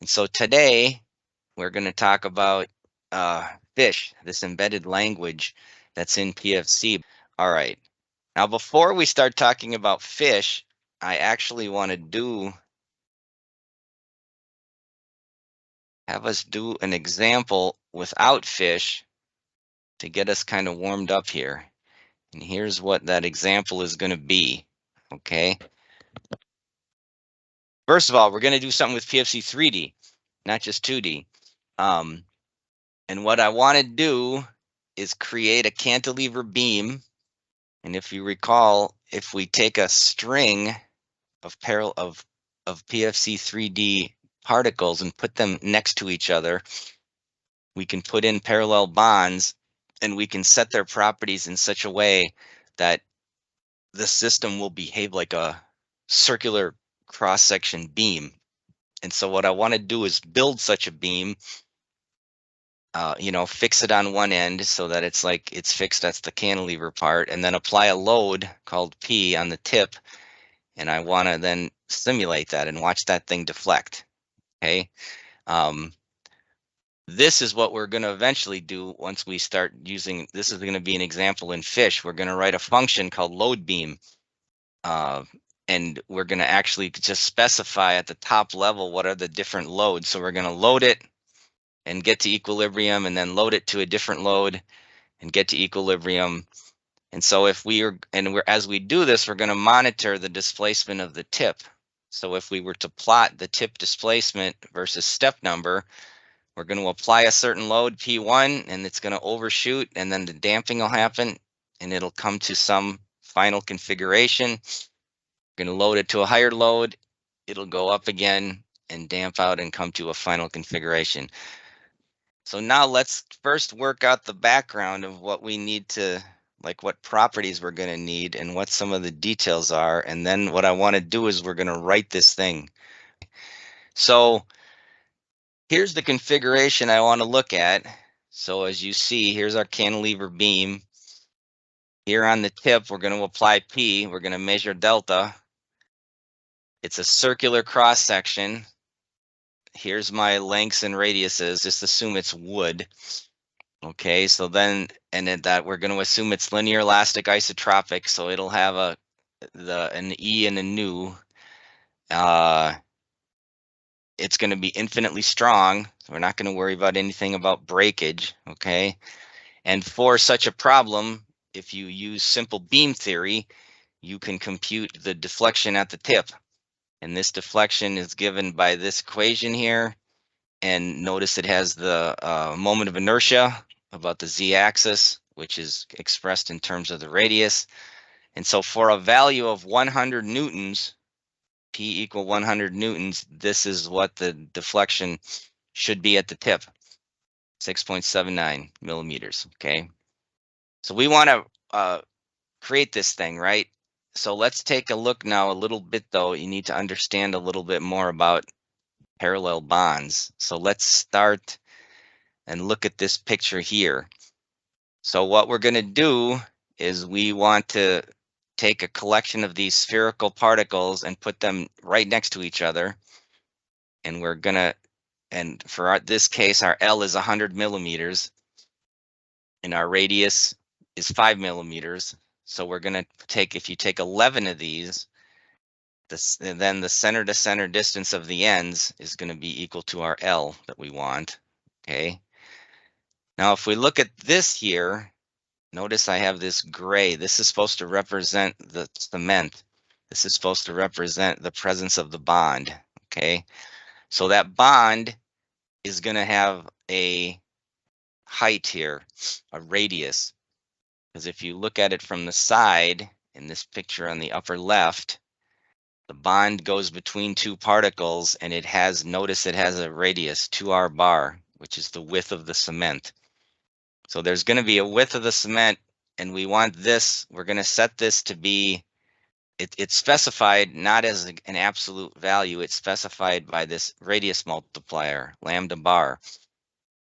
So today we're going to talk about fish, this embedded language that's in PFC. All right. Now, before we start talking about fish, I actually want to have us do an example without fish to get us kind of warmed up here. And here's what that example is going to be. Okay. First of all, we're going to do something with PFC 3D, not just 2D. And what I want to do is create a cantilever beam. And if you recall, if we take a string of PFC 3D particles and put them next to each other, we can put in parallel bonds and we can set their properties in such a way that the system will behave like a circular cross-section beam. And so what I want to do is build such a beam, fix it on one end so that it's like it's fixed, that's the cantilever part, and then apply a load called P on the tip. And I want to then simulate that and watch that thing deflect. Okay. This is what we're going to eventually do once we start using, this is going to be an example in fish. We're going to write a function called load beam. And we're going to actually just specify at the top level what are the different loads. So we're going to load it and get to equilibrium, and then load it to a different load and get to equilibrium. And so if as we do this, we're going to monitor the displacement of the tip. So if we were to plot the tip displacement versus step number, we're going to apply a certain load, P1, and it's going to overshoot, and then the damping will happen, and it'll come to some final configuration. We're going to load it to a higher load. It'll go up again and damp out and come to a final configuration. So now let's first work out the background of what we need to, like what properties we're going to need and what some of the details are. And then what I want to do is we're going to write this thing. So here's the configuration I want to look at. So as you see, here's our cantilever beam. Here on the tip, we're going to apply P. We're going to measure delta. It's a circular cross section. Here's my lengths and radiuses. Just assume it's wood. Okay, so then, and then that we're going to assume it's linear elastic isotropic, so it'll have an E and a nu. It's going to be infinitely strong. So we're not going to worry about anything about breakage. Okay, and for such a problem, if you use simple beam theory, you can compute the deflection at the tip, and this deflection is given by this equation here. And notice it has the moment of inertia about the z-axis, which is expressed in terms of the radius. And so for a value of 100 newtons, P equal 100 newtons, this is what the deflection should be at the tip, 6.79 millimeters, okay? So we want to create this thing, right? So let's take a look now a little bit, though. You need to understand a little bit more about parallel bonds. So let's start and look at this picture here. So what we're going to do is we want to take a collection of these spherical particles and put them right next to each other. And we're going to, and for this case, our L is 100 millimeters and our radius is 5 millimeters. So we're going to take, if you take 11 of these, then the center to center distance of the ends is going to be equal to our L that we want. Okay. Now, if we look at this here, notice I have this gray. This is supposed to represent the cement. This is supposed to represent the presence of the bond, okay? So that bond is going to have a height here, a radius. Because if you look at it from the side, in this picture on the upper left, the bond goes between two particles, and it has, notice it has a radius, 2r bar, which is the width of the cement. So there's going to be a width of the cement, and we want this, we're going to set this to be, it's specified not as an absolute value, it's specified by this radius multiplier, lambda bar,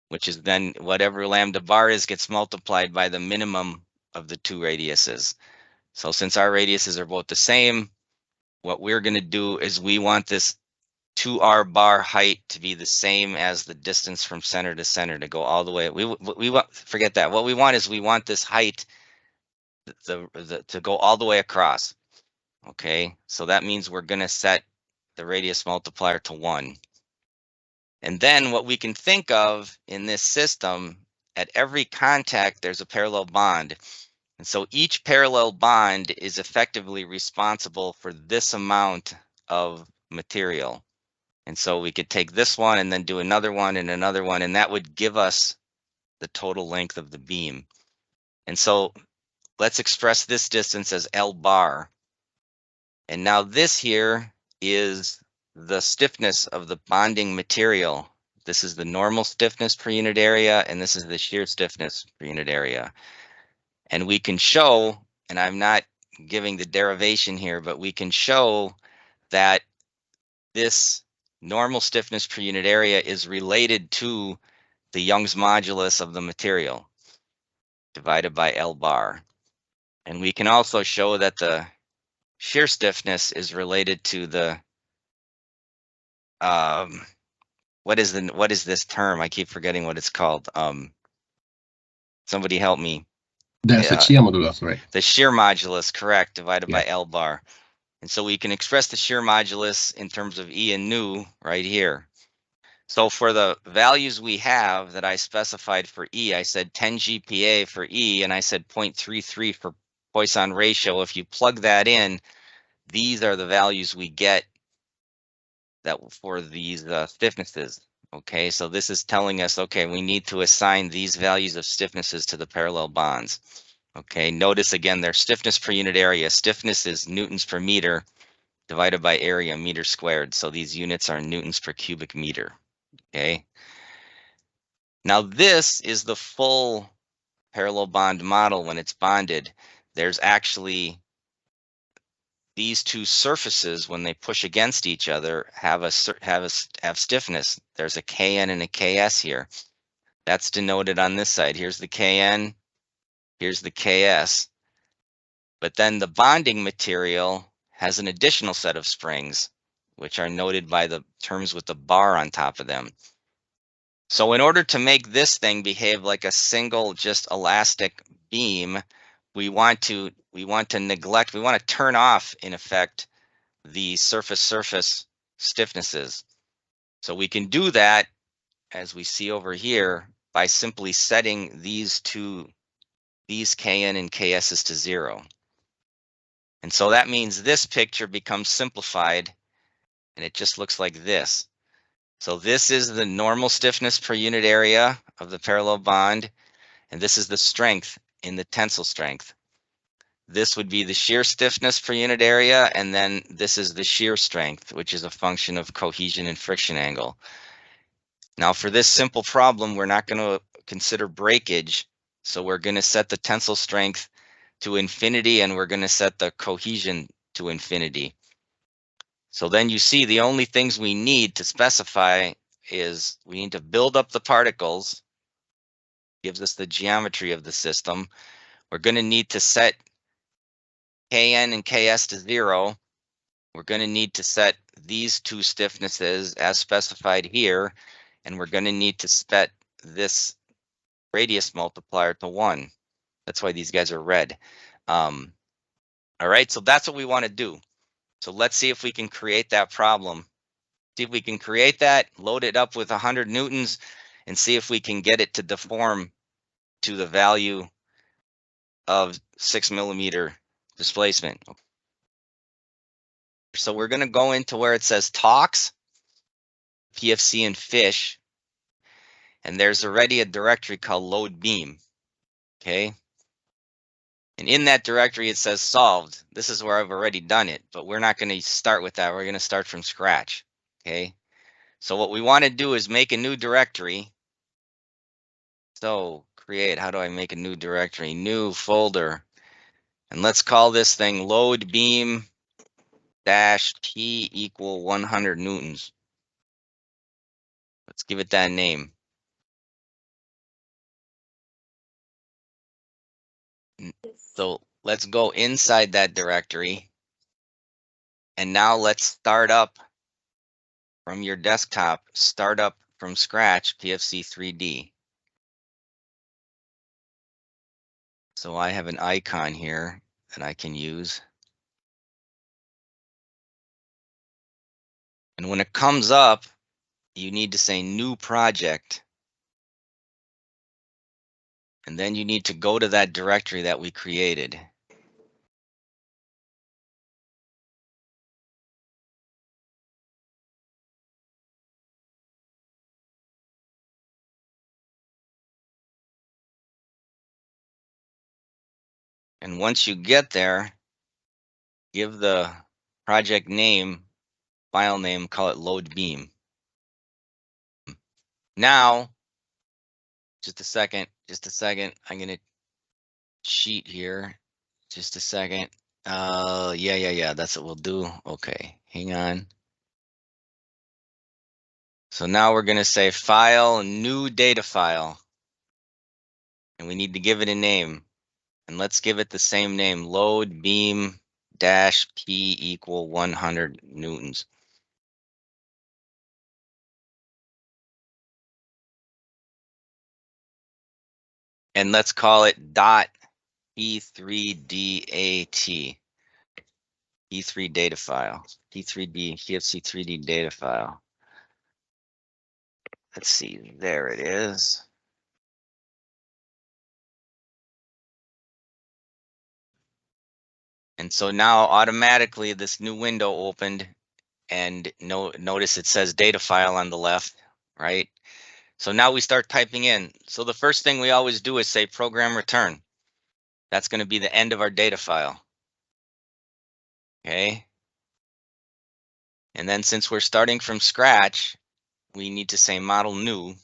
which is then whatever lambda bar is gets multiplied by the minimum of the two radiuses. So since our radiuses are both the same, what we're going to do is we want this 2R bar height to be the same as the distance from center to center, to go all the way. We want, forget that. What we want is we want this height to go all the way across. Okay, so that means we're going to set the radius multiplier to 1. And then what we can think of in this system, at every contact, there's a parallel bond. And so each parallel bond is effectively responsible for this amount of material. And so we could take this one and then do another one and another one, and that would give us the total length of the beam. And so let's express this distance as L bar. And now this here is the stiffness of the bonding material. This is the normal stiffness per unit area, and this is the shear stiffness per unit area. And we can show, and I'm not giving the derivation here, but we can show that this normal stiffness per unit area is related to the Young's modulus of the material divided by L bar. And we can also show that the shear stiffness is related to the what is this term? I keep forgetting what it's called. Somebody help me. That's the shear modulus, right? The shear modulus, correct, divided by L bar. And so we can express the shear modulus in terms of E and nu right here. So for the values we have that I specified for E, I said 10 GPa for E, and I said 0.33 for Poisson ratio. If you plug that in, these are the values we get that for these stiffnesses. Okay, so this is telling us, okay, we need to assign these values of stiffnesses to the parallel bonds. Okay, notice again, their stiffness per unit area. Stiffness is newtons per meter divided by area, meter squared. So these units are newtons per cubic meter. Okay. Now this is the full parallel bond model. When it's bonded, there's actually these two surfaces, when they push against each other, have stiffness. There's a Kn and a Ks here. That's denoted on this side. Here's the Kn, here's the Ks. But then the bonding material has an additional set of springs, which are noted by the terms with the bar on top of them. So in order to make this thing behave like a single, just elastic beam, we want to turn off, in effect, the surface stiffnesses. So we can do that, as we see over here, by simply setting these Kn and Ks's to 0. And so that means this picture becomes simplified, and it just looks like this. So this is the normal stiffness per unit area of the parallel bond, and this is the strength in the tensile strength. This would be the shear stiffness per unit area, and then this is the shear strength, which is a function of cohesion and friction angle. Now for this simple problem, we're not going to consider breakage, so we're going to set the tensile strength to infinity, and we're going to set the cohesion to infinity. So then you see the only things we need to specify is we need to build up the particles, gives us the geometry of the system. We're going to need to set Kn and Ks to 0. We're going to need to set these two stiffnesses as specified here, and we're going to need to set this radius multiplier to 1. That's why these guys are red. All right, so that's what we want to do. So let's see if we can create that problem. See if we can create that, load it up with 100 newtons, and see if we can get it to deform to the value of 6 millimeter displacement. So we're going to go into where it says talks, PFC and fish, and there's already a directory called load beam. Okay. And in that directory, it says solved. This is where I've already done it, but we're not going to start with that. We're going to start from scratch. Okay. So what we want to do is make a new directory. So create, how do I make a new directory? New folder. And let's call this thing load beam dash P equal 100 newtons. Let's give it that name. So let's go inside that directory. And now let's start up from your desktop, start up from scratch PFC 3D. So I have an icon here that I can use. And when it comes up, you need to say new project. And then you need to go to that directory that we created. And once you get there, give the project name, file name, call it load beam. Now, just a second, I'm gonna cheat here. Just a second. Yeah, that's what we'll do. Okay, hang on. So now we're gonna say file, new data file. And we need to give it a name. And let's give it the same name, load beam dash P equal 100 newtons. And let's call it dot P3DAT. P3 data file. P3D, PFC 3D data file. Let's see, there it is. And so now automatically this new window opened, and notice it says data file on the left, right? So now we start typing in. So the first thing we always do is say program return. That's going to be the end of our data file. Okay. And then since we're starting from scratch, we need to say model new.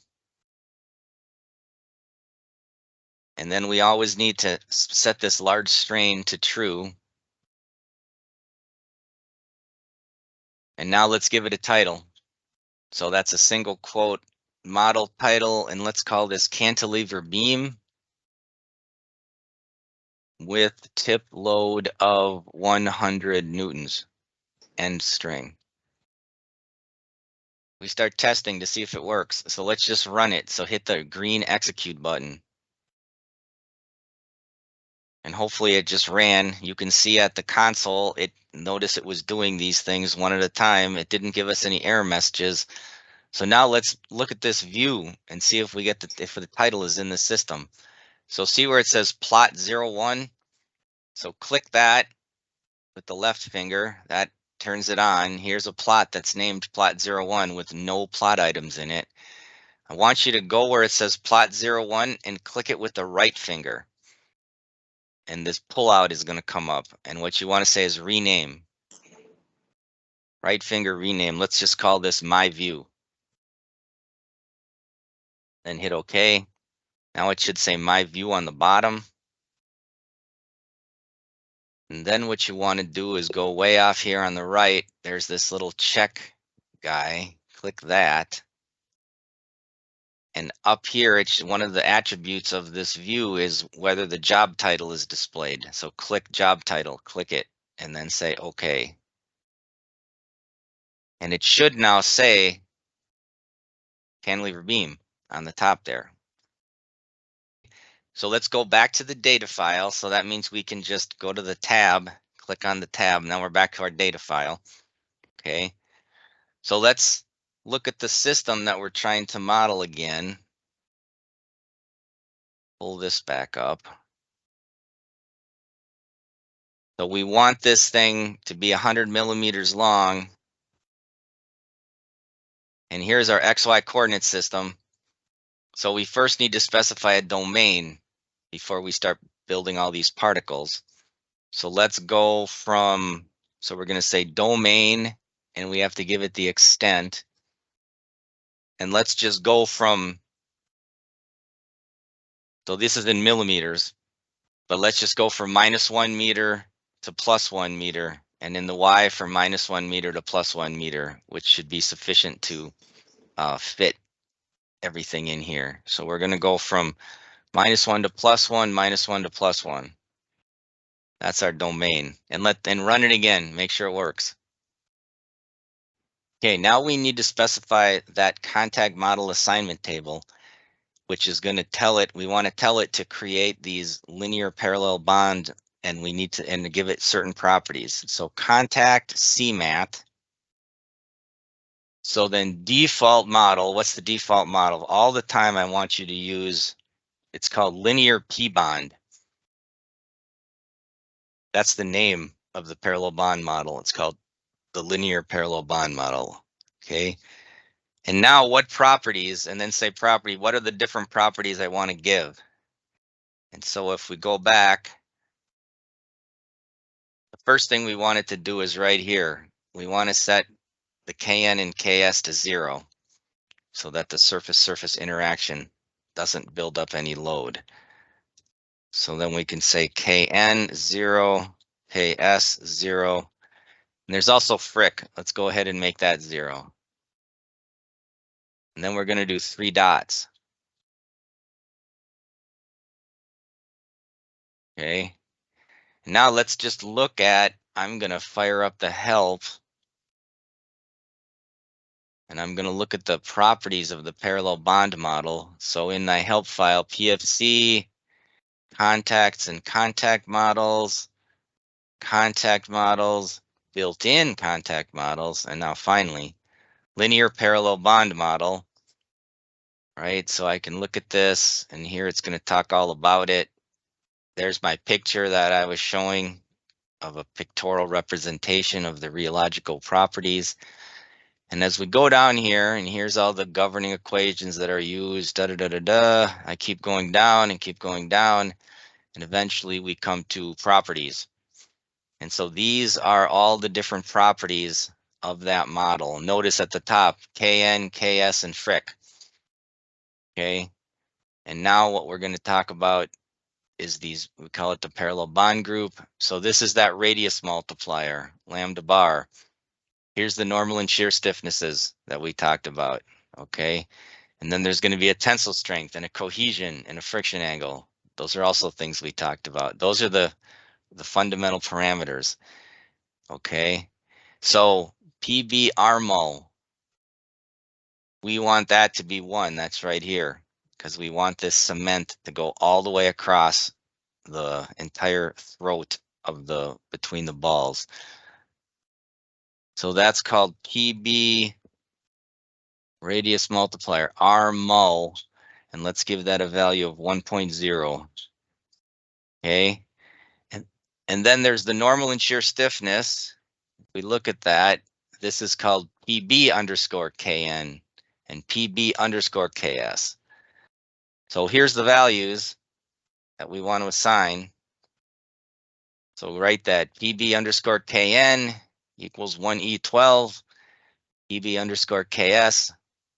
And then we always need to set this large strain to true. And now let's give it a title. So that's a single quote model title, and let's call this cantilever beam with tip load of 100 newtons, end string. We start testing to see if it works. So let's just run it. So hit the green execute button. And hopefully it just ran. You can see at the console, notice it was doing these things one at a time. It didn't give us any error messages. So now let's look at this view and see if we get if the title is in the system. So see where it says plot 01. So click that with the left finger. That turns it on. Here's a plot that's named plot 01 with no plot items in it. I want you to go where it says plot 01 and click it with the right finger. And this pullout is going to come up. And what you want to say is rename. Right finger rename. Let's just call this my view. Then hit OK. Now it should say my view on the bottom. And then what you want to do is go way off here on the right. There's this little check guy. Click that. And up here, it's one of the attributes of this view is whether the job title is displayed. So click job title, click it, and then say OK. And it should now say cantilever beam on the top there. So let's go back to the data file. So that means we can just go to the tab, click on the tab. Now we're back to our data file. Okay. So let's look at the system that we're trying to model again. Pull this back up. So we want this thing to be 100 millimeters long. And here's our XY coordinate system. So we first need to specify a domain before we start building all these particles. So let's go from, so we're going to say domain, and we have to give it the extent. And let's just go from, so this is in millimeters, but let's just go from -1 meter to +1 meter, and in the Y from -1 meter to +1 meter, which should be sufficient to fit everything in here. So we're going to go from -1 to +1, -1 to +1. That's our domain. And run it again, make sure it works. Okay, now we need to specify that contact model assignment table, which is going to tell it, we want to tell it to create these linear parallel bond, and we need to, and to give it certain properties. So contact CMAT. So then default model, what's the default model? All the time I want you to use, it's called linear P-bond. That's the name of the parallel bond model. It's called the linear parallel bond model, okay? And now what properties, and then say property, what are the different properties I want to give? And so if we go back, the first thing we wanted to do is right here. We want to set the Kn and Ks to 0 so that the surface-surface interaction doesn't build up any load. So then we can say Kn 0, Ks 0. And there's also fric. Let's go ahead and make that 0. And then we're going to do 3 dots. Okay. Now let's just look at, I'm going to fire up the help. And I'm going to look at the properties of the parallel bond model. So in my help file, PFC, contacts and contact models, built-in contact models, and now finally, linear parallel bond model, right? So I can look at this, and here it's going to talk all about it. There's my picture that I was showing of a pictorial representation of the rheological properties. And as we go down here, and here's all the governing equations that are used, I keep going down and keep going down, and eventually we come to properties. And so these are all the different properties of that model. Notice at the top, Kn, Ks, and fric. Okay, and now what we're going to talk about is these, we call it the parallel bond group. So this is that radius multiplier, lambda bar. Here's the normal and shear stiffnesses that we talked about, okay? And then there's going to be a tensile strength and a cohesion and a friction angle. Those are also things we talked about. Those are the fundamental parameters, okay? So PB RMO, we want that to be 1. That's right here, because we want this cement to go all the way across the entire throat of the, between the balls. So that's called PB radius multiplier, RMO, and let's give that a value of 1.0. Okay, and then there's the normal and shear stiffness. If we look at that, this is called PB underscore KN and PB underscore KS. So here's the values that we want to assign. So write that PB underscore KN equals 1E12, PB underscore KS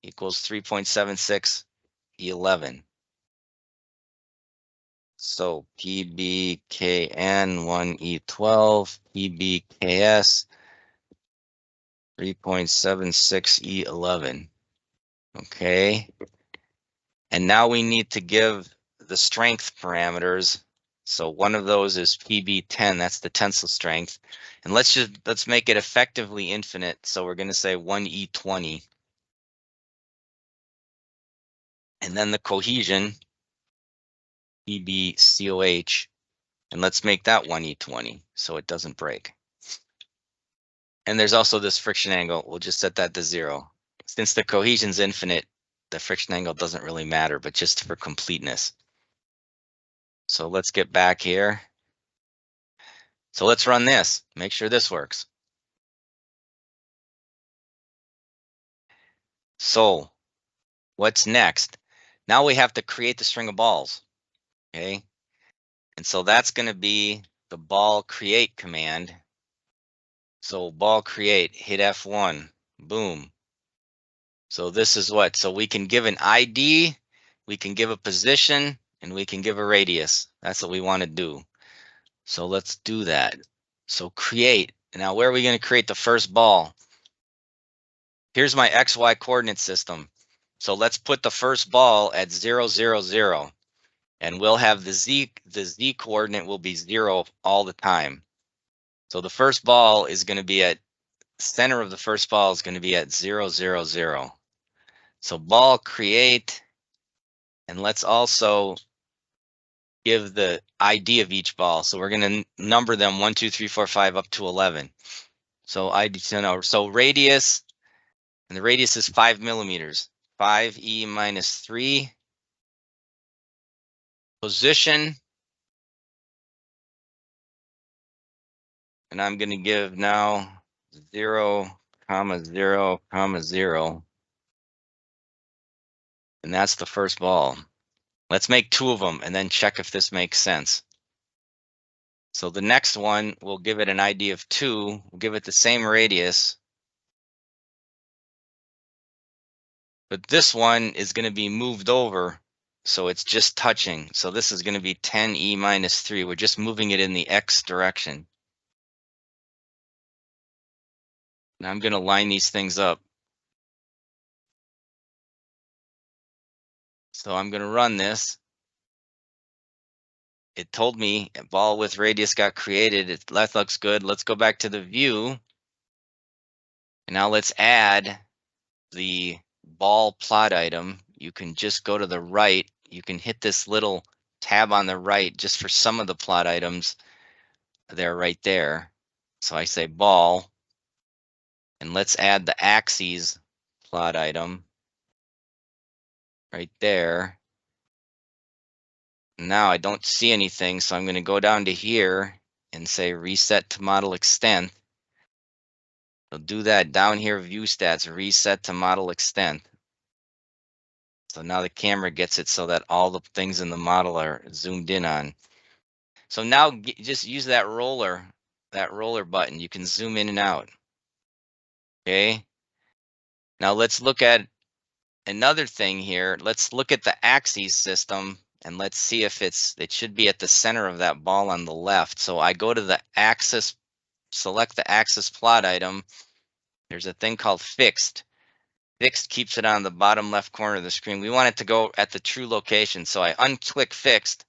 equals 3.76 E11. So PBKN 1E12, PBKS 3.76 E11. Okay. And now we need to give the strength parameters. So one of those is PB10, that's the tensile strength. And let's make it effectively infinite. So we're going to say 1E20. And then the cohesion, PBCOH, and let's make that 1E20 so it doesn't break. And there's also this friction angle. We'll just set that to 0. Since the cohesion's infinite, the friction angle doesn't really matter, but just for completeness. So let's get back here. So let's run this, make sure this works. So what's next? Now we have to create the string of balls, okay? And so that's going to be the ball create command. So ball create, hit F1, boom. So this is what, so we can give an ID, we can give a position, and we can give a radius. That's what we want to do. So let's do that. So create. Now where are we going to create the first ball? Here's my XY coordinate system. So let's put the first ball at 0, 0, 0. And we'll have the Z coordinate will be 0 all the time. So the first ball is going to be at center of the first ball is going to be at 0, 0, 0. So ball create, and let's also give the ID of each ball. So we're going to number them 1, 2, 3, 4, 5 up to 11. So ID, so radius, and the radius is 5 millimeters. 5e minus 3. Position, and I'm going to give now 0, 0, 0. And that's the first ball. Let's make 2 of them and then check if this makes sense. So the next one, we'll give it an ID of 2. We'll give it the same radius. But this one is going to be moved over, so it's just touching. So this is going to be 10e minus 3. We're just moving it in the x direction. Now I'm going to line these things up. So I'm going to run this. It told me a ball with radius got created. That looks good. Let's go back to the view. And now let's add the ball plot item. You can just go to the right. You can hit this little tab on the right just for some of the plot items. They're right there. So I say ball. And let's add the axes plot item right there. Now I don't see anything, so I'm going to go down to here and say reset to model extent. So do that down here, view stats, reset to model extent. So now the camera gets it so that all the things in the model are zoomed in on. So now just use that roller button. You can zoom in and out. Okay. Now let's look at another thing here. Let's look at the axes system and let's see if it should be at the center of that ball on the left. So I go to the axis, select the axis plot item. There's a thing called fixed. Fixed keeps it on the bottom left corner of the screen. We want it to go at the true location. So I unclick fixed.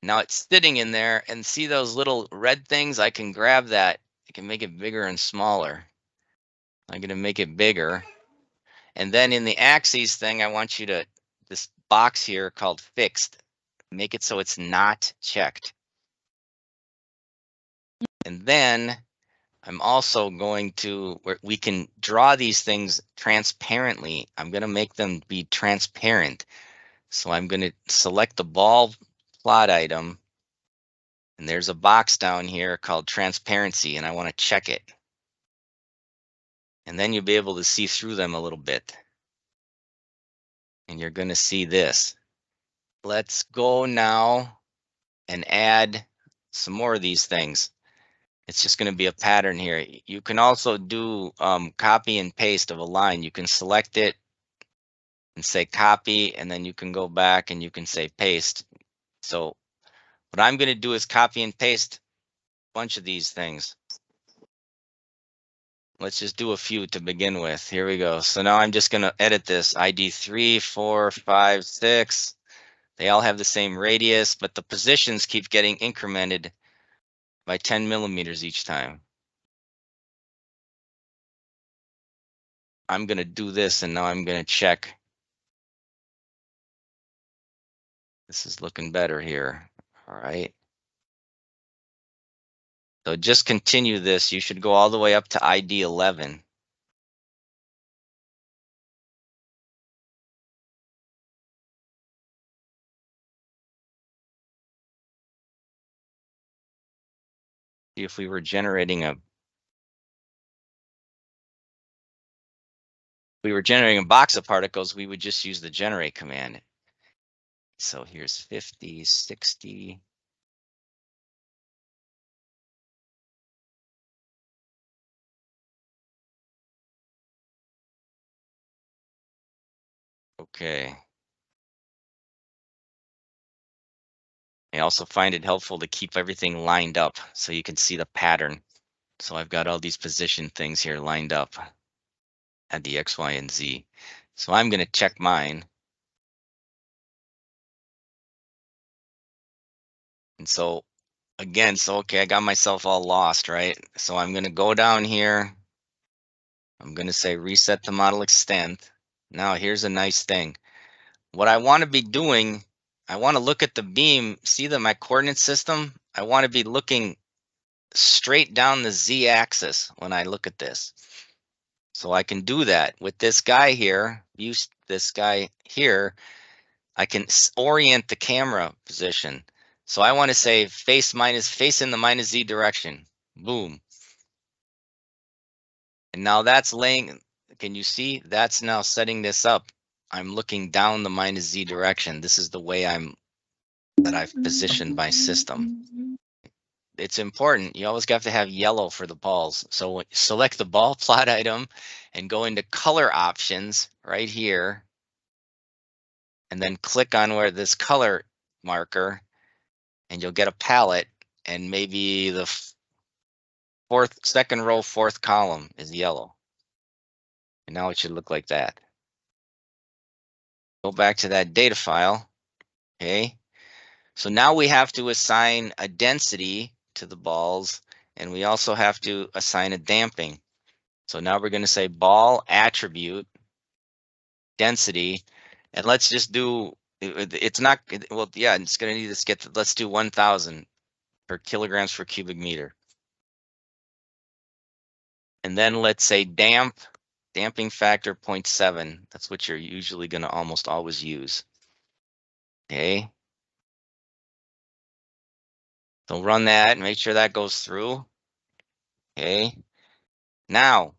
Now it's sitting in there, and see those little red things? I can grab that. I can make it bigger and smaller. I'm going to make it bigger. And then in the axes thing, I want you to, this box here called fixed, make it so it's not checked. And then I'm also going to, we can draw these things transparently. I'm going to make them be transparent. So I'm going to select the ball plot item. And there's a box down here called transparency, and I want to check it. And then you'll be able to see through them a little bit. And you're going to see this. Let's go now and add some more of these things. It's just going to be a pattern here. You can also do copy and paste of a line. You can select it and say copy, and then you can go back and you can say paste. So what I'm going to do is copy and paste a bunch of these things. Let's just do a few to begin with. Here we go. So now I'm just going to edit this. ID 3, 4, 5, 6. They all have the same radius, but the positions keep getting incremented by 10 millimeters each time. I'm going to do this, and now I'm going to check. This is looking better here. All right. So just continue this. You should go all the way up to ID 11. See if we were generating a box of particles, we would just use the generate command. So here's 50, 60. Okay. I also find it helpful to keep everything lined up so you can see the pattern. So I've got all these position things here lined up at the X, Y, and Z. So I'm going to check mine. And so again, okay, I got myself all lost, right? So I'm going to go down here I'm going to say reset the model extent. Now here's a nice thing. What I want to be doing, I want to look at the beam, see my coordinate system. I want to be looking straight down the z-axis when I look at this. So I can do that with this guy here. Use this guy here. I can orient the camera position. So I want to say face in the minus z direction. Boom. And now that's laying, can you see? That's now setting this up. I'm looking down the minus z direction. This is the way that I've positioned my system. It's important. You always have to have yellow for the balls. So select the ball plot item and go into color options right here. And then click on where this color marker, and you'll get a palette, and maybe the second row, fourth column is yellow. And now it should look like that. Go back to that data file. Okay. So now we have to assign a density to the balls, and we also have to assign a damping. So now we're going to say ball attribute density, and let's just do, it's not, well, yeah, it's going to need to get, let's do 1,000 per kilograms per cubic meter. And then let's say damping factor 0.7. That's what you're usually going to almost always use. Okay. So run that and make sure that goes through. Okay. Now,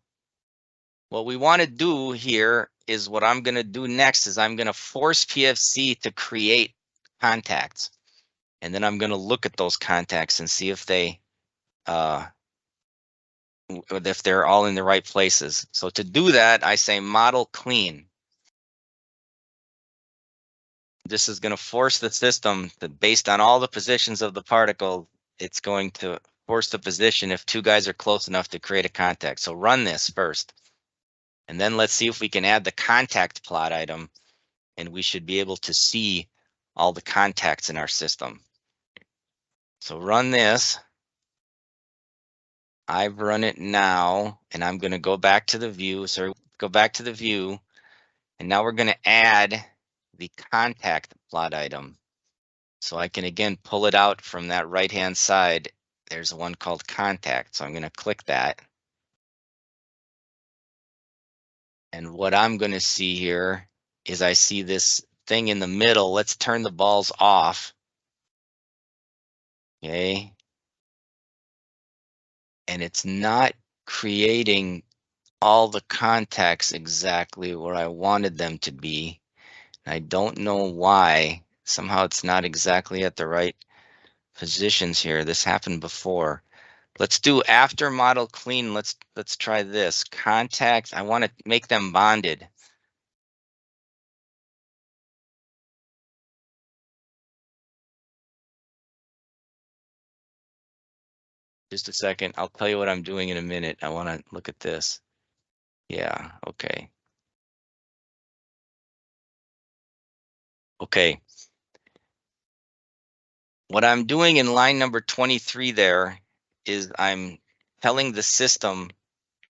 what we want to do here is what I'm going to do next is I'm going to force PFC to create contacts. And then I'm going to look at those contacts and see if they're all in the right places. So to do that, I say model clean. This is going to force the system to, based on all the positions of the particle, it's going to force the position if two guys are close enough to create a contact. So run this first. And then let's see if we can add the contact plot item, and we should be able to see all the contacts in our system. So run this. I've run it now, and I'm going to go back to the view. So go back to the view, and now we're going to add the contact plot item. So I can again pull it out from that right-hand side. There's one called contact. So I'm going to click that. And what I'm going to see here is I see this thing in the middle. Let's turn the balls off. Okay. And it's not creating all the contacts exactly where I wanted them to be. I don't know why. Somehow it's not exactly at the right positions here. This happened before. Let's do after model clean. Let's try this. Contact, I want to make them bonded. Just a second. I'll tell you what I'm doing in a minute. I want to look at this. Yeah, okay. Okay. What I'm doing in line number 23 there is I'm telling the system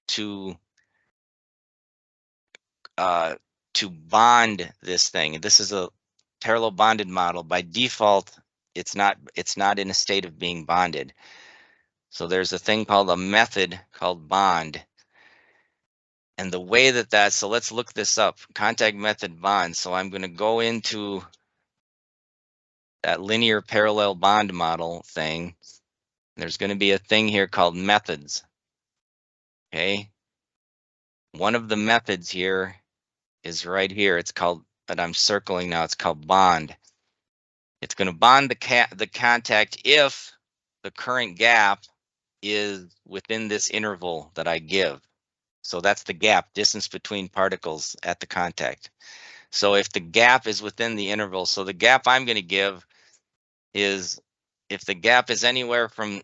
to bond this thing. This is a parallel bonded model. By default, it's not in a state of being bonded. So there's a thing called a method called bond. And the way so let's look this up. Contact method bond. So I'm going to go into that linear parallel bond model thing. There's going to be a thing here called methods. Okay. One of the methods here is right here. It's called, that I'm circling now, it's called bond. It's going to bond the contact if the current gap is within this interval that I give. So that's the gap, distance between particles at the contact. So if the gap is within the interval, so the gap I'm going to give is, if the gap is anywhere from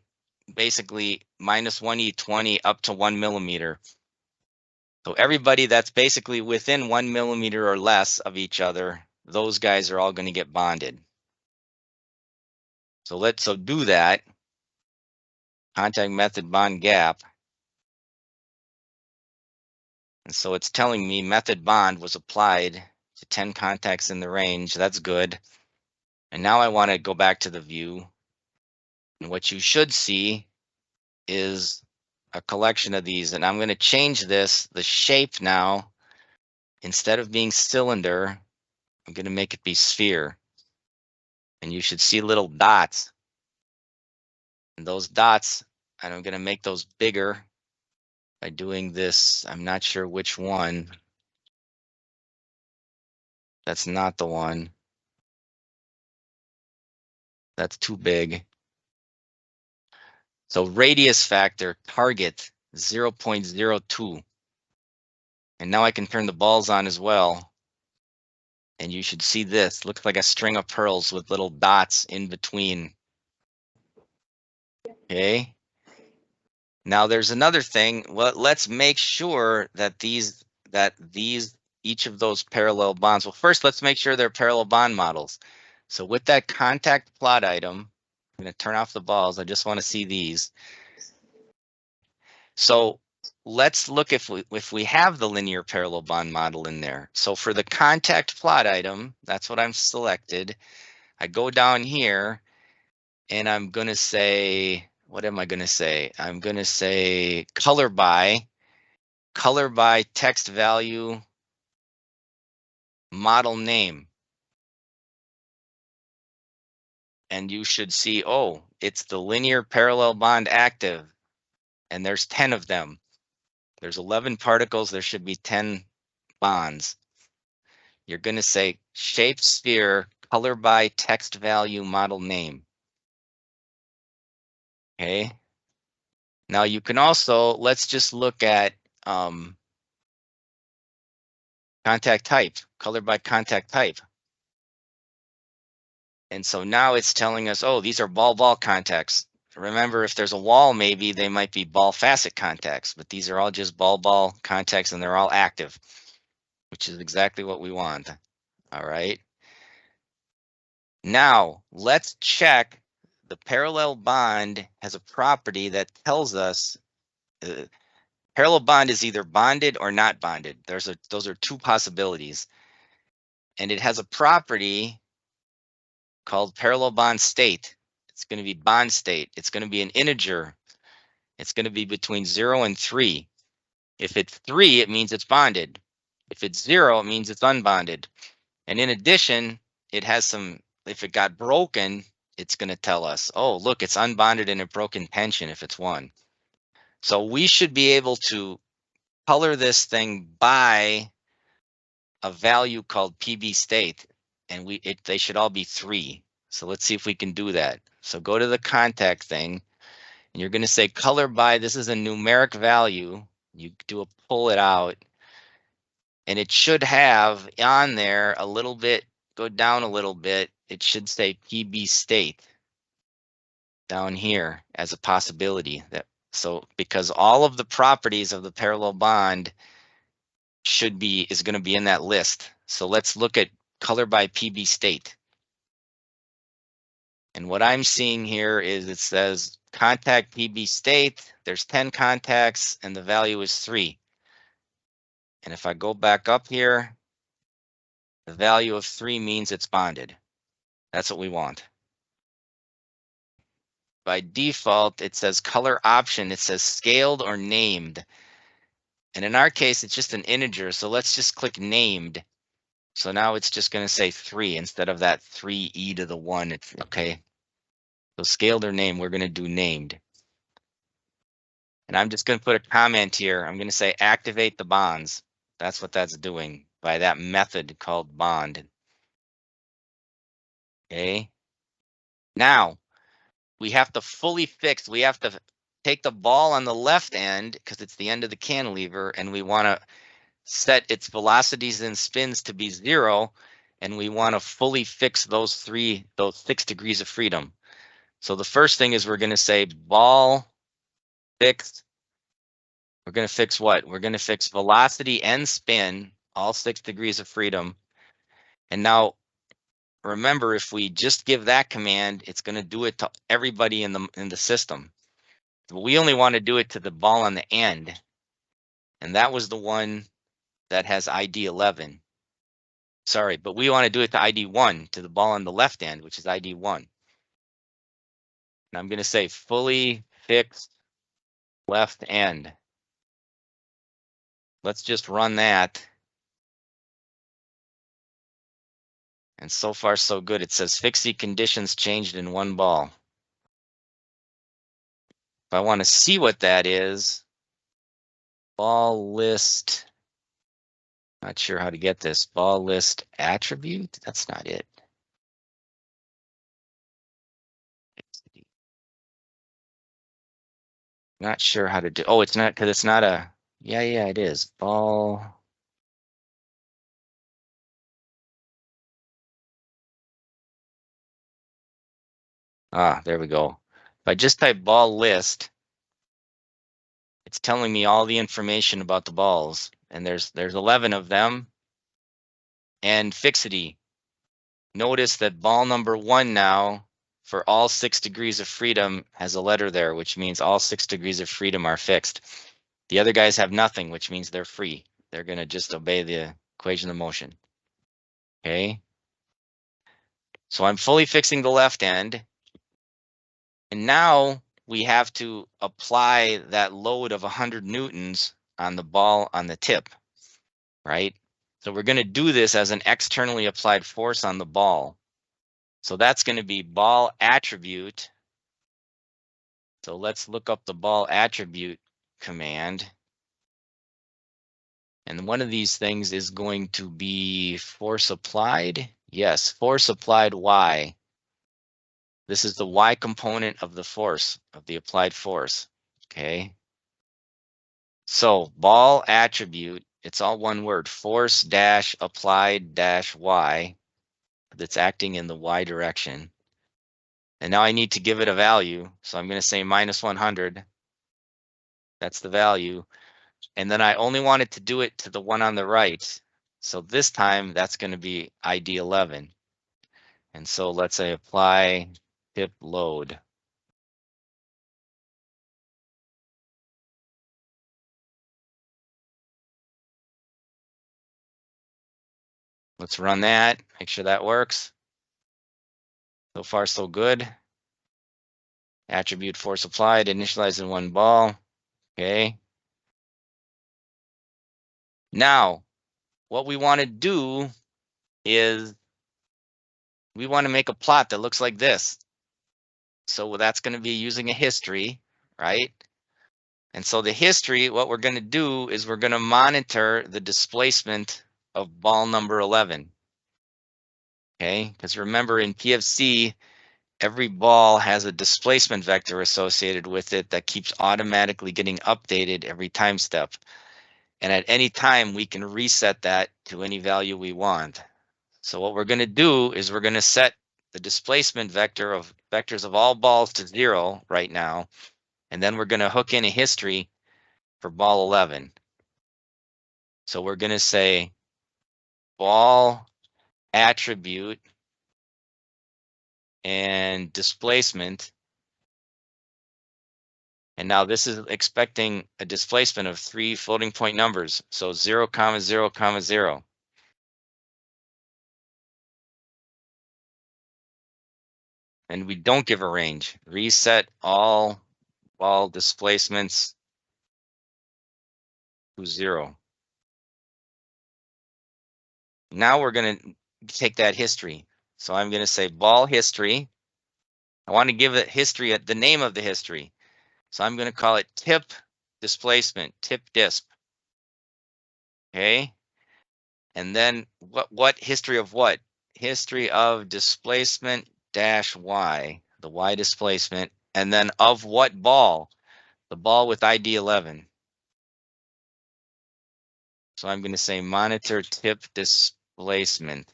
basically -1 E20 up to 1 millimeter. So everybody that's basically within 1 millimeter or less of each other, those guys are all going to get bonded. So let's do that. Contact method bond gap. And so it's telling me method bond was applied to 10 contacts in the range. That's good. And now I want to go back to the view. And what you should see is a collection of these. And I'm going to change this, the shape now. Instead of being cylinder, I'm going to make it be sphere. And you should see little dots. And those dots, and I'm going to make those bigger by doing this. I'm not sure which one. That's not the one. That's too big. So radius factor, target 0.02. And now I can turn the balls on as well. And you should see this. Looks like a string of pearls with little dots in between. Okay. Now there's another thing. Well, let's make sure that each of those parallel bonds. Well, first let's make sure they're parallel bond models. So with that contact plot item, I'm going to turn off the balls. I just want to see these. So let's look if we have the linear parallel bond model in there. So for the contact plot item, that's what I'm selected. I go down here and I'm going to say, what am I going to say? I'm going to say color by text value model name. And you should see, oh, it's the linear parallel bond active. And there's 10 of them. There's 11 particles. There should be 10 bonds. You're going to say shape sphere, color by text value model name. Okay. Now you can also, let's just look at contact type, color by contact type. And so now it's telling us, oh, these are ball contacts. Remember, if there's a wall, maybe they might be ball facet contacts, but these are all just ball contacts and they're all active, which is exactly what we want. All right. Now let's check. The parallel bond has a property that tells us parallel bond is either bonded or not bonded. Those are two possibilities. And it has a property called parallel bond state. It's going to be bond state. It's going to be an integer. It's going to be between 0 and 3. If it's 3, it means it's bonded. If it's 0, it means it's unbonded. And in addition, it has some, if it got broken, it's going to tell us, oh, look, it's unbonded and a broken tension if it's 1. So we should be able to color this thing by a value called PB state, and they should all be 3. So let's see if we can do that. So go to the contact thing, and you're going to say color by, this is a numeric value. You pull it out, and it should have on there a little bit, go down a little bit, it should say PB state down here as a possibility. So because all of the properties of the parallel bond is going to be in that list. So let's look at color by PB state. And what I'm seeing here is it says contact PB state, there's 10 contacts and the value is 3. And if I go back up here, the value of 3 means it's bonded. That's what we want. By default, it says color option. It says scaled or named. And in our case, it's just an integer. So let's just click named. So now it's just going to say 3 instead of that 3e to the 1. It's okay. So scaled or named, we're going to do named. And I'm just going to put a comment here. I'm going to say activate the bonds. That's what that's doing by that method called bond. Okay. Now we have to fully fix. We have to take the ball on the left end because it's the end of the cantilever, and we want to set its velocities and spins to be 0, and we want to fully fix those 6 degrees of freedom. So the first thing is we're going to say ball fixed. We're going to fix what? We're going to fix velocity and spin, all 6 degrees of freedom. And now remember, if we just give that command, it's going to do it to everybody in the system. But we only want to do it to the ball on the end. And that was the one that has ID 11. Sorry, but we want to do it to ID 1, to the ball on the left end, which is ID 1. And I'm going to say fully fixed left end. Let's just run that. And so far, so good. It says fixie conditions changed in one ball. If I want to see what that is, ball list. Not sure how to get this. Ball list attribute. That's not it. Not sure how to do. Oh, it's not because it's not a. Yeah, it is. Ball. Ah, there we go. If I just type ball list, it's telling me all the information about the balls, and there's 11 of them. And fixity. Notice that ball number 1 now, for all 6 degrees of freedom, has a letter there, which means all 6 degrees of freedom are fixed. The other guys have nothing, which means they're free. They're going to just obey the equation of motion. Okay. So I'm fully fixing the left end. And now we have to apply that load of 100 newtons on the ball on the tip, right? So we're going to do this as an externally applied force on the ball. So that's going to be ball attribute. So let's look up the ball attribute command. And one of these things is going to be force applied. Yes, force applied Y. This is the Y component of the force, of the applied force. Okay. So ball attribute, it's all one word, force dash applied dash Y. That's acting in the Y direction. And now I need to give it a value. So I'm going to say minus 100. That's the value. And then I only wanted to do it to the one on the right. So this time that's going to be ID 11. And so let's say apply tip load. Let's run that, make sure that works. So far, so good. Attribute force applied, initialized in one ball. Okay. Now, what we want to do is we want to make a plot that looks like this. So that's going to be using a history, right? And so the history, what we're going to do is we're going to monitor the displacement of ball number 11. Okay, because remember in PFC, every ball has a displacement vector associated with it that keeps automatically getting updated every time step. And at any time, we can reset that to any value we want. So what we're going to do is we're going to set the displacement vectors of all balls to 0 right now. And then we're going to hook in a history for ball 11. So we're going to say ball attribute and displacement. And now this is expecting a displacement of 3 floating point numbers. So 0, 0, 0. And we don't give a range. Reset all ball displacements to 0. Now we're going to take that history. So I'm going to say ball history. I want to give it history, the name of the history. So I'm going to call it tip displacement, tip disp. Okay. And then what history of what? History of displacement dash Y, the Y displacement. And then of what ball? The ball with ID 11. So I'm going to say monitor tip displacement.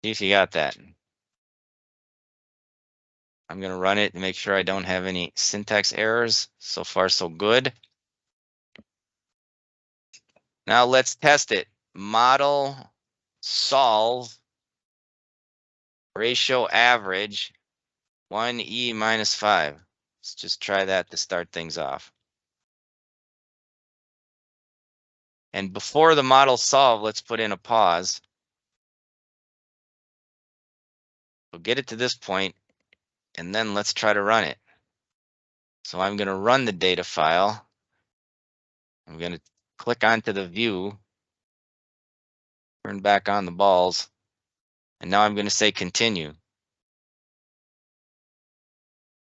See if you got that. I'm going to run it and make sure I don't have any syntax errors. So far, so good. Now let's test it. Model solve ratio average 1e minus 5. Let's just try that to start things off. And before the model solve, let's put in a pause. We'll get it to this point, and then let's try to run it. So I'm going to run the data file. I'm going to click onto the view, turn back on the balls, and now I'm going to say continue.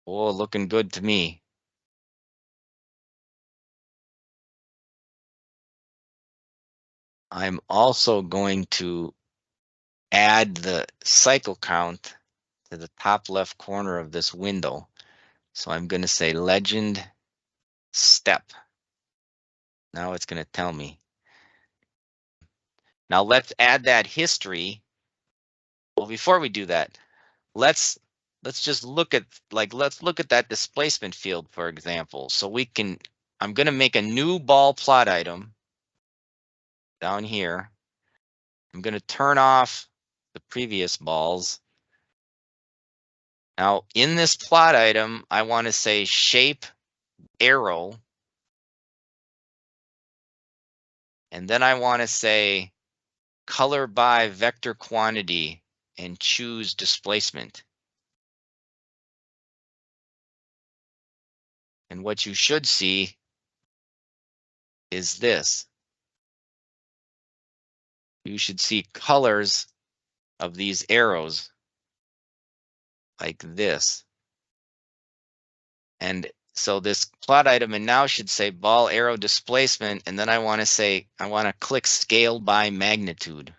Oh, looking good to me. I'm also going to add the cycle count to the top left corner of this window. So I'm going to say legend step. Now it's going to tell me. Now let's add that history. Well, before we do that, let's just look at let's look at that displacement field, for example. So I'm going to make a new ball plot item down here. I'm going to turn off the previous balls. Now in this plot item, I want to say shape arrow. And then I want to say color by vector quantity and choose displacement. And what you should see is this. You should see colors of these arrows like this. And so this plot item and now should say ball arrow displacement. And then I want to click scale by magnitude.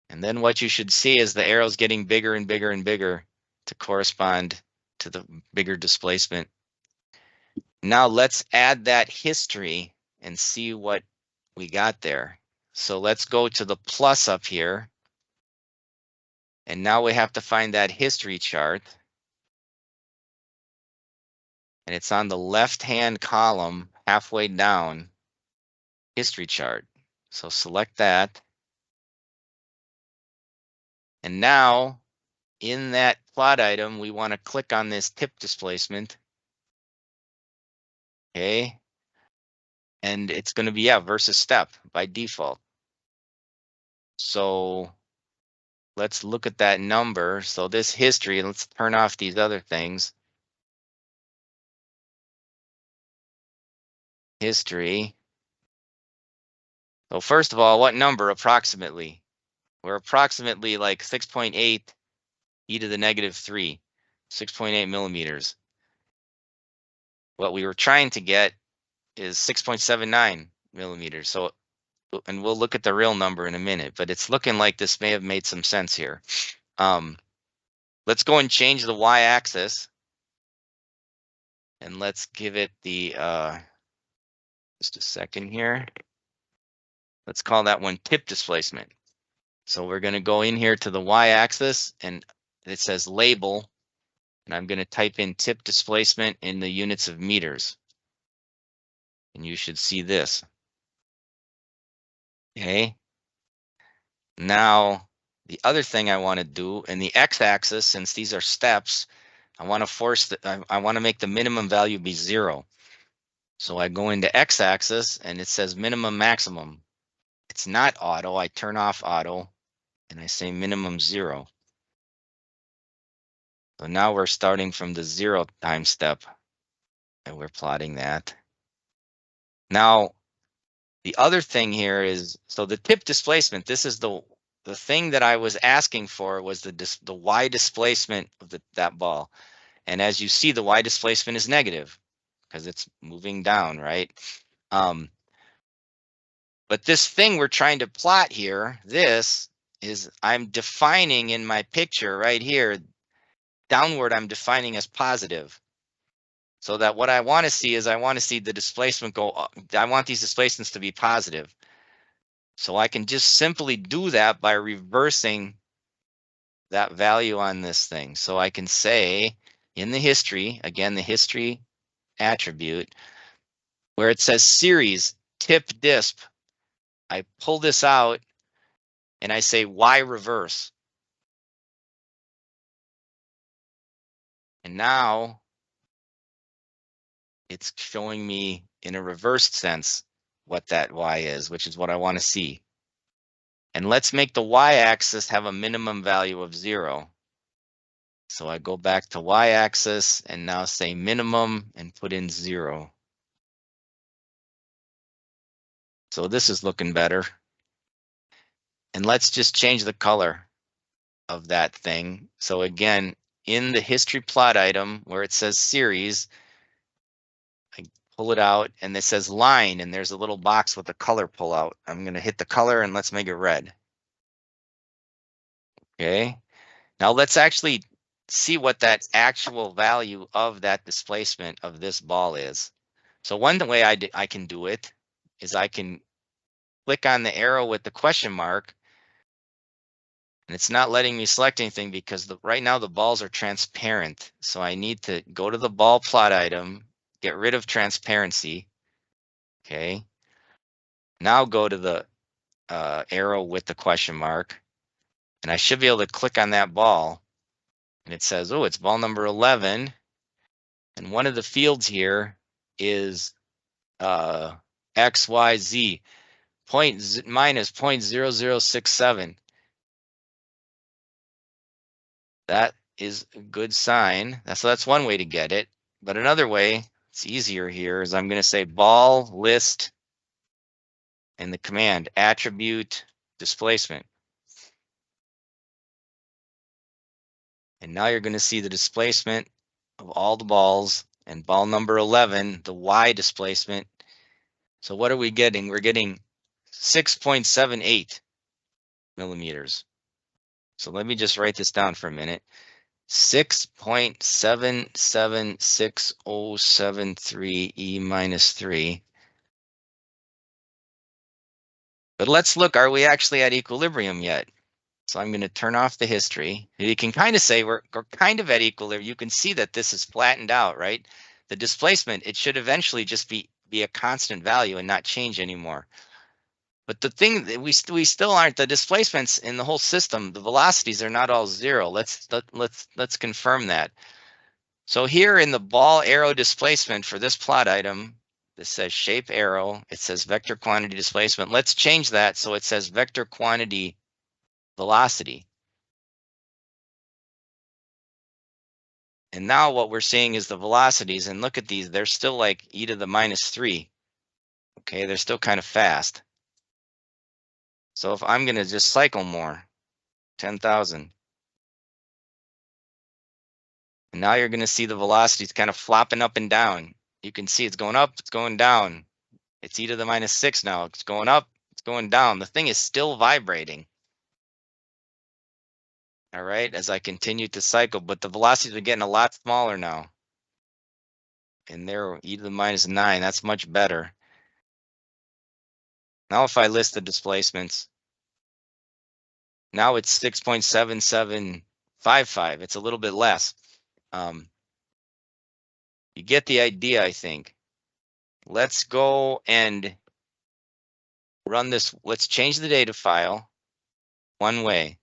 And then what you should see is the arrows getting bigger and bigger and bigger to correspond to the bigger displacement. Now let's add that history and see what we got there. So let's go to the plus up here. And now we have to find that history chart. And it's on the left-hand column, halfway down, history chart. So select that. And now in that plot item, we want to click on this tip displacement. Okay. And it's going to be, versus step by default. So let's look at that number. So this history, let's turn off these other things. History. So first of all, what number approximately? We're approximately like 6.8 e to the negative 3, 6.8 millimeters. What we were trying to get is 6.79 millimeters. So, and we'll look at the real number in a minute, but it's looking like this may have made some sense here. Let's go and change the y-axis. And let's give it the, just a second here. Let's call that one tip displacement. So we're going to go in here to the y-axis and it says label. And I'm going to type in tip displacement in the units of meters. And you should see this. Okay. Now, the other thing I want to do in the x-axis, since these are steps, I want to make the minimum value be 0. So I go into x-axis and it says minimum maximum. It's not auto. I turn off auto and I say minimum 0. So now we're starting from the 0 time step and we're plotting that. Now, the other thing here is, so the tip displacement, this is the thing that I was asking for was the y displacement of that ball. And as you see, the y displacement is negative because it's moving down, right? But this thing we're trying to plot here, this is, I'm defining in my picture right here, downward I'm defining as positive. So that what I want to see is I want to see the displacement go up. I want these displacements to be positive. So I can just simply do that by reversing that value on this thing. So I can say in the history, again, the history attribute, where it says series tip disp, I pull this out and I say Y reverse. And now it's showing me in a reversed sense what that y is, which is what I want to see. And let's make the y-axis have a minimum value of 0. So I go back to y-axis and now say minimum and put in 0. So this is looking better. And let's just change the color of that thing. So again, in the history plot item where it says series, I pull it out and it says line, and there's a little box with a color pull out. I'm going to hit the color and let's make it red. Okay. Now let's actually see what that actual value of that displacement of this ball is. So one way I can do it is I can click on the arrow with the question mark, and it's not letting me select anything because right now the balls are transparent. So I need to go to the ball plot item, get rid of transparency. Okay. Now go to the arrow with the question mark, and I should be able to click on that ball, and it says, oh, it's ball number 11. And one of the fields here is X, Y, Z, minus 0.0067. That is a good sign. That's one way to get it. But another way, it's easier here, is I'm going to say ball list and the command attribute displacement. And now you're going to see the displacement of all the balls, and ball number 11, the Y displacement. So what are we getting? We're getting 6.78 millimeters. So let me just write this down for a minute. 6.776073 E minus 3. But let's look, are we actually at equilibrium yet? So I'm going to turn off the history. You can kind of say we're kind of at equilibrium. You can see that this is flattened out, right? The displacement, it should eventually just be a constant value and not change anymore. But the thing that we still aren't, the displacements in the whole system, the velocities are not all 0. Let's confirm that. So here in the ball arrow displacement for this plot item, this says shape arrow, it says vector quantity displacement. Let's change that so it says vector quantity velocity. And now what we're seeing is the velocities, and look at these, they're still like e to the minus 3. Okay, they're still kind of fast. So if I'm going to just cycle more, 10,000. And now you're going to see the velocities kind of flopping up and down. You can see it's going up, it's going down. It's e to the minus 6 now. It's going up, it's going down. The thing is still vibrating. All right, as I continue to cycle, but the velocities are getting a lot smaller now. And they're e to the minus 9. That's much better. Now if I list the displacements, now it's 6.7755. It's a little bit less. You get the idea, I think. Let's go and run this. Let's change the data file one way.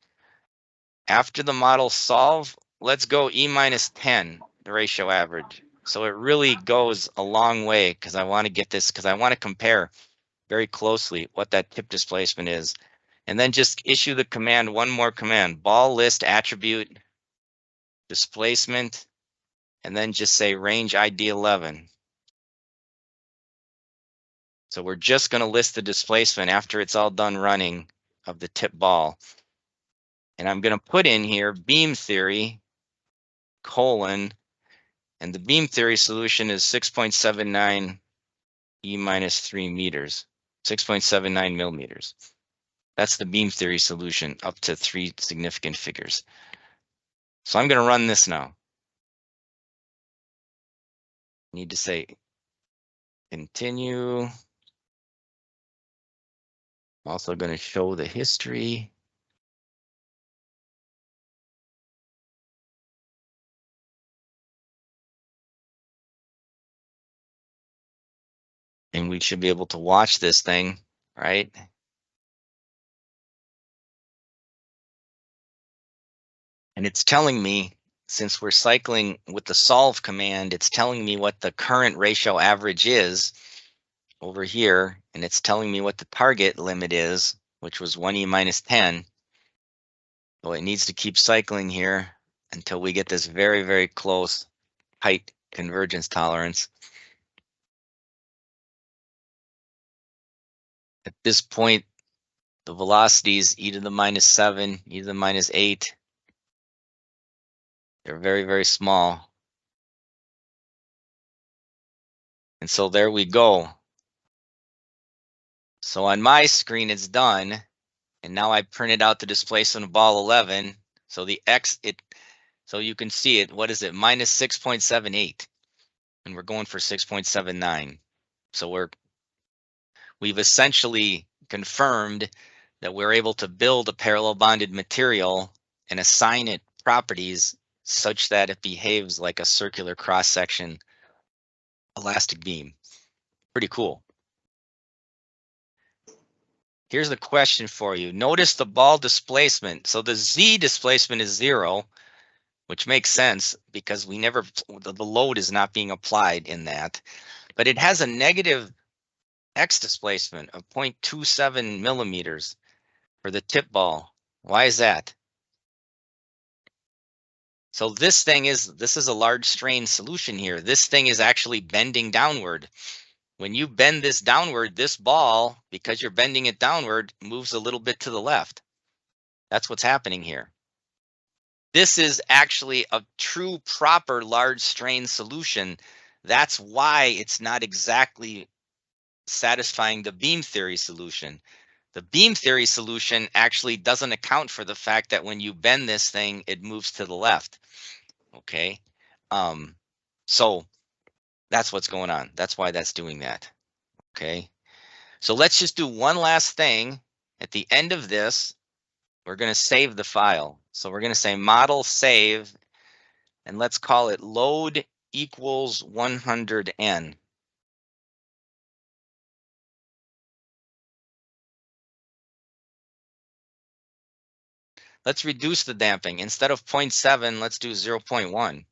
After the model solve, let's go E minus 10, the ratio average. So it really goes a long way because I want to get this, because I want to compare very closely what that tip displacement is. And then just issue the command, one more command, ball list attribute displacement, and then just say range ID 11. So we're just going to list the displacement after it's all done running of the tip ball. And I'm going to put in here beam theory, colon, and the beam theory solution is 6.79 E minus 3 meters, 6.79 millimeters. That's the beam theory solution up to 3 significant figures. So I'm going to run this now. Need to say continue. I'm also going to show the history. And we should be able to watch this thing, right? And it's telling me, since we're cycling with the solve command, it's telling me what the current ratio average is. over here, and it's telling me what the target limit is, which was 1e minus 10. So it needs to keep cycling here until we get this very, very close height convergence tolerance. At this point, the velocities e to the minus 7, e to the minus 8, they're very, very small. And so there we go. So on my screen, it's done. And now I printed out the displacement of ball 11. So the X, so you can see it, what is it, minus 6.78. And we're going for 6.79. So we've essentially confirmed that we're able to build a parallel bonded material and assign it properties such that it behaves like a circular cross-section elastic beam. Pretty cool. Here's the question for you. Notice the ball displacement. So the Z displacement is 0, which makes sense because the load is not being applied in that. But it has a negative X displacement of 0.27 millimeters for the tip ball. Why is that? So this is a large strain solution here. This thing is actually bending downward. When you bend this downward, this ball, because you're bending it downward, moves a little bit to the left. That's what's happening here. This is actually a true proper large strain solution. That's why it's not exactly satisfying the beam theory solution. The beam theory solution actually doesn't account for the fact that when you bend this thing, it moves to the left. Okay. So that's what's going on. That's why that's doing that. Okay. So let's just do one last thing. At the end of this, we're going to save the file. So we're going to say model save, and let's call it load equals 100N. Let's reduce the damping. Instead of 0.7, let's do 0.1.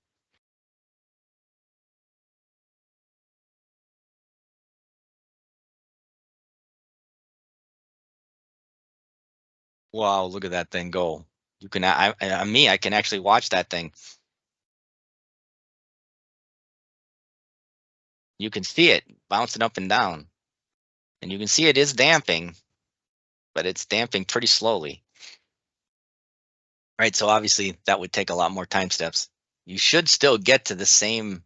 Wow, look at that thing go. You can, I can actually watch that thing. You can see it bouncing up and down. And you can see it is damping, but it's damping pretty slowly. Right, so obviously that would take a lot more time steps. You should still get to the same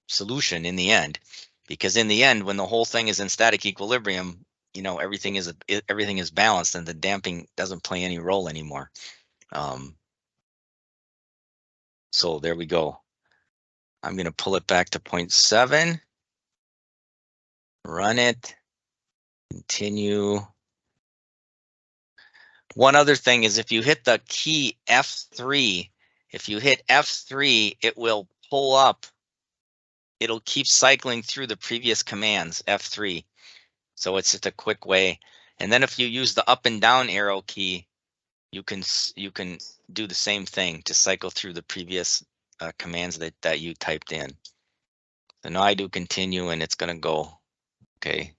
solution in the end, because in the end, when the whole thing is in static equilibrium, you know, everything is balanced and the damping doesn't play any role anymore. So there we go. I'm going to pull it back to 0.7, run it, continue. One other thing is if you hit the key F3, if you hit F3, it will pull up. It'll keep cycling through the previous commands, F3. So it's just a quick way. And then if you use the up and down arrow key, you can do the same thing to cycle through the previous commands that you typed in. So now I do continue and it's going to go. Okay.